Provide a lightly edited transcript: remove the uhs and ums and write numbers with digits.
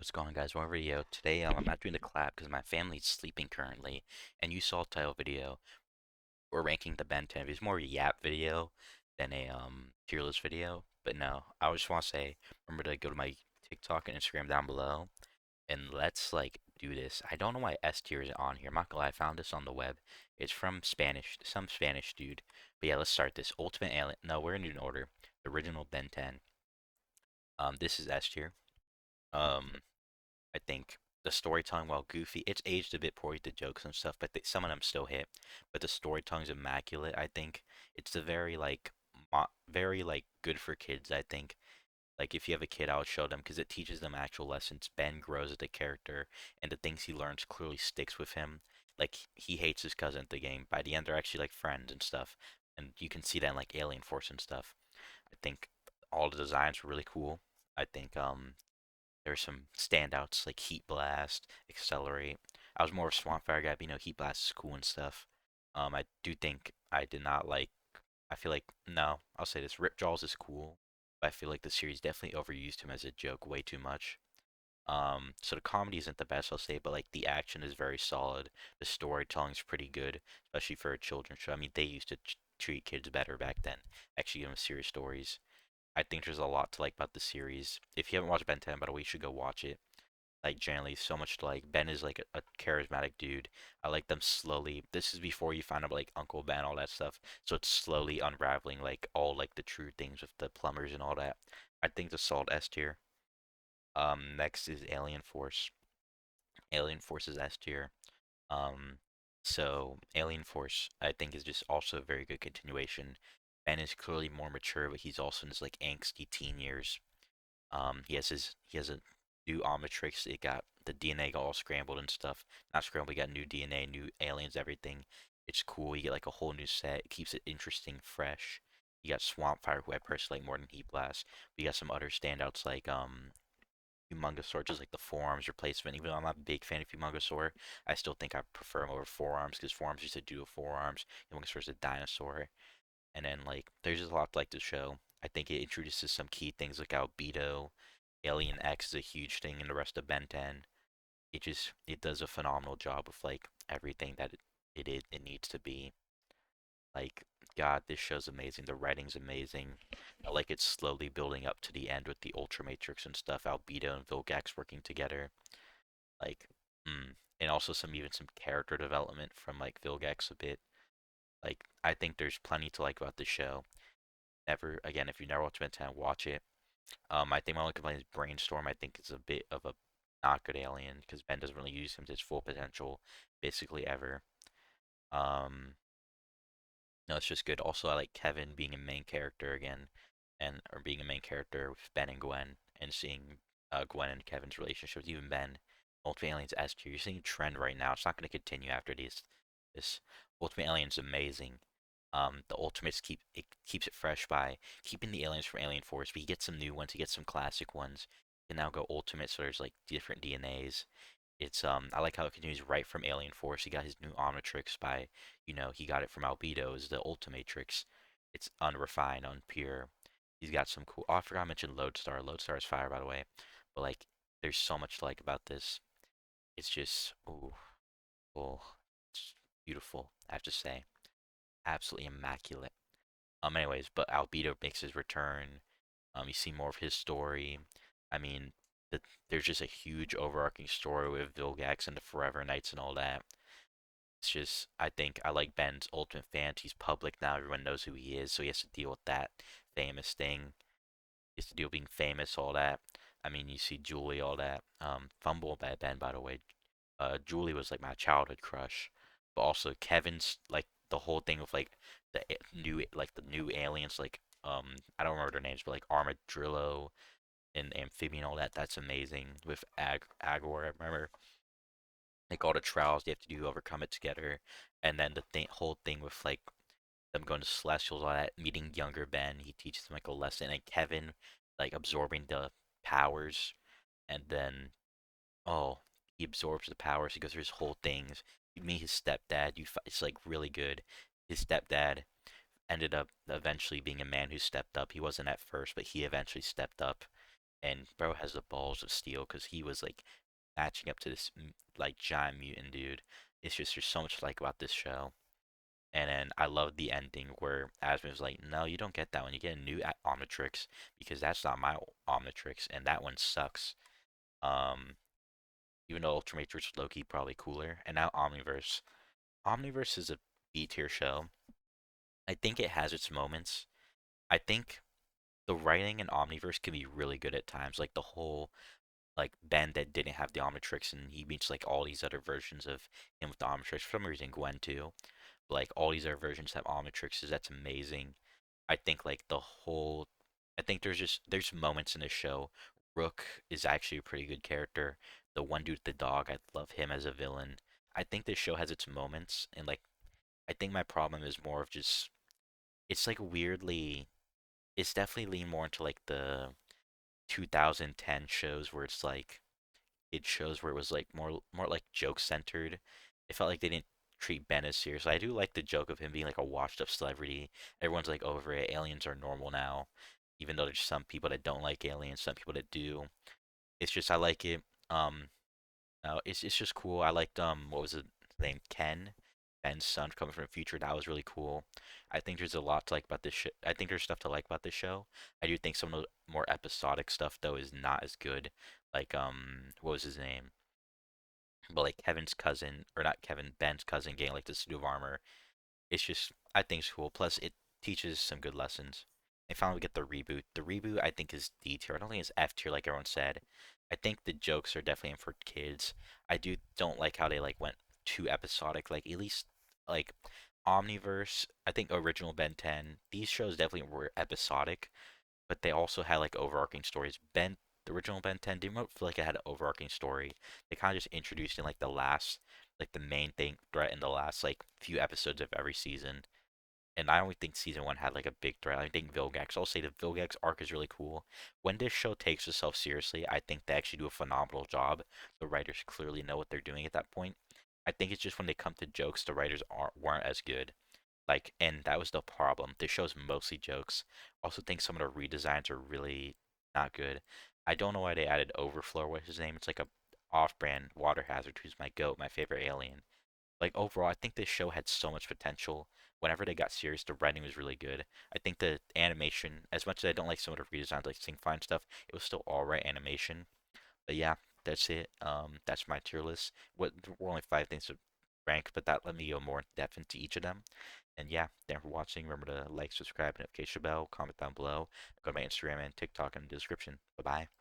What's going on, guys? One video. Today, I'm not doing the clap because my family's sleeping currently. And you saw the title video. We're ranking the Ben 10. It's more of a yap video than a tier list video. But no, I just want to say, remember to go to my TikTok and Instagram down below, and let's like do this. I don't know why S tier is on here. I'm not gonna lie, I found this on the web. It's from Spanish, some Spanish dude. But yeah, let's start this. Ultimate Alien. No, we're gonna do an order. The original Ben 10. This is S tier. Um, I think the storytelling, while goofy, it's aged a bit poorly, the jokes and stuff, but some of them still hit. But the storytelling's immaculate. I think it's a very like very like good for kids. I think like if you have a kid, I would show them because it teaches them actual lessons. Ben grows as a character, and the things he learns clearly sticks with him. Like he hates his cousin at the game. By the end, they're actually like friends and stuff, and you can see that in like Alien Force and stuff. I think all the designs were really cool. I think there's some standouts like Heat Blast, Accelerate. I was more of a Swamp Fire guy, but Heat Blast is cool and stuff. I do think I did not like. I feel like no, I'll say this: Rip Jaws is cool, but I feel like the series definitely overused him as a joke way too much. So the comedy isn't the best, I'll say, but like the action is very solid. The storytelling is pretty good, especially for a children's show. I mean, they used to treat kids better back then, actually give them serious stories. I think there's a lot to like about the series. If you haven't watched Ben 10, by the way, you should go watch it. Like generally, so much to like. Ben is like a charismatic dude. I like them slowly. This is before you find out like Uncle Ben, all that stuff. So it's slowly unraveling like all like the true things with the plumbers and all that. I think the Salt S tier. Next is Alien Force. Alien Force is S tier. Um, so Alien Force, I think, is just also a very good continuation. Ben is clearly more mature, but he's also in his like angsty teen years. He has a new Omnitrix. It got the DNA got all scrambled and stuff. Not scrambled, he got new DNA, new aliens, everything. It's cool. You get like a whole new set. It keeps it interesting, fresh. You got Swampfire, who I personally like more than Heat Blast. But you got some other standouts like Humongousaur, just like the forearms replacement. Even though I'm not a big fan of Humongousaur, I still think I prefer him over forearms because forearms used to do forearms. Humongousaur's a dinosaur. And then like there's just a lot to like to show. I think it introduces some key things like albedo, Alien X is a huge thing in the rest of Ben 10. It does a phenomenal job of like everything that it needs to be. Like God, this show's amazing. The writing's amazing. I like it's slowly building up to the end with the Ultra Matrix and stuff. Albedo and Vilgax working together. Like, and also some character development from like Vilgax a bit. Like I think there's plenty to like about the show. Never again, if you never watched Ben 10, watch it. I think my only complaint is Brainstorm. I think it's a bit of a not good alien because Ben doesn't really use him to his full potential, basically ever. Um, no, it's just good. Also, I like Kevin being a main character again, and or being a main character with Ben and Gwen, and seeing Gwen and Kevin's relationship with even Ben. Ultimate Aliens S tier. You're seeing a trend right now. It's not going to continue after these. This Ultimate Alien's amazing. The Ultimates keeps it fresh by keeping the aliens from Alien Force, but you get some new ones, you get some classic ones. You can now go Ultimate, so there's like different DNAs. It's I like how it continues right from Alien Force. He got his new Omnitrix by, he got it from Albedo's, the Ultimatrix. It's unrefined, unpure. He's got some cool. Oh, I forgot to mention Lodestar. Lodestar is fire, by the way. But like, there's so much to like about this. It's just, ooh, oh, it's beautiful. I have to say, absolutely immaculate. Anyways, but Albedo makes his return. You see more of his story. I mean, there's just a huge overarching story with Vilgax and the Forever Knights and all that. It's just, I think I like Ben's ultimate fan. He's public now. Everyone knows who he is, so he has to deal with that famous thing. He has to deal with being famous, all that. I mean, you see Julie, all that. Fumble by Ben, by the way. Julie was like my childhood crush, but also Kevin's like the whole thing with like the new aliens like I don't remember their names, but like Armadillo and Amphibian, all that. That's amazing with Agor. I remember like all the trials they have to do to overcome it together, and then whole thing with like them going to Celestials, all that, meeting younger Ben. He teaches them like a lesson, and Kevin like absorbing the powers, and then oh, he absorbs the powers. He goes through his whole things. You meet his stepdad. It's like really good. His stepdad ended up eventually being a man who stepped up. He wasn't at first, but he eventually stepped up, and bro has the balls of steel because he was like matching up to this like giant mutant dude. It's just there's so much to like about this show. And then I love the ending where Asmin was like, "No, you don't get that one. You get a new Omnitrix because that's not my Omnitrix, and that one sucks." Um, Even though Ultimatrix Loki probably cooler, and now Omniverse. Omniverse is a B tier show. I think it has its moments. I think the writing in Omniverse can be really good at times. Like the whole like Ben that didn't have the Omnitrix and he meets like all these other versions of him with the Omnitrix. For some reason Gwen too. But, like all these other versions have Omnitrixes. That's amazing. I think like the whole I think there's moments in this show. Rook is actually a pretty good character. The one dude with the dog, I love him as a villain. I think this show has its moments and like I think my problem is more of just it's like weirdly it's definitely leaned more into like the 2010 shows where it's like it shows where it was like more like joke centered. It felt like they didn't treat Ben as serious. I do like the joke of him being like a washed up celebrity. Everyone's like over it. Aliens are normal now, even though there's some people that don't like aliens, some people that do. It's just I like it. Um, it's just cool. I liked what was his name? Ken. Ben's son coming from the future. That was really cool. I think there's a lot to like about this show. I think there's stuff to like about this show. I do think some of the more episodic stuff though is not as good. Like what was his name? But like Kevin's cousin, or not Kevin, Ben's cousin getting like the suit of armor. It's just I think it's cool. Plus it teaches some good lessons. And finally we get the reboot. The reboot I think is D tier. I don't think it's F tier like everyone said. I think the jokes are definitely in for kids. I don't like how they like went too episodic. Like at least like Omniverse, I think original Ben 10. These shows definitely were episodic, but they also had like overarching stories. The original Ben 10 didn't feel like it had an overarching story. They kind of just introduced in like like the main thing threat in the last like few episodes of every season. And I don't think season one had like a big threat. I think Vilgax. I'll say the Vilgax arc is really cool. When this show takes itself seriously, I think they actually do a phenomenal job. The writers clearly know what they're doing at that point. I think it's just when they come to jokes, the writers weren't as good. Like, and that was the problem. This show's mostly jokes. Also, think some of the redesigns are really not good. I don't know why they added Overflow. What's his name? It's like a off-brand water hazard who's my goat, my favorite alien. Like overall, I think this show had so much potential. Whenever they got serious, the writing was really good. I think the animation, as much as I don't like some of the redesigns, like Sing Fine stuff, it was still alright animation. But yeah, that's it. That's my tier list. We're only five things to rank, but that let me go more in depth into each of them. And yeah, thanks for watching. Remember to like, subscribe, notification bell, comment down below. Go to my Instagram and TikTok in the description. Bye bye.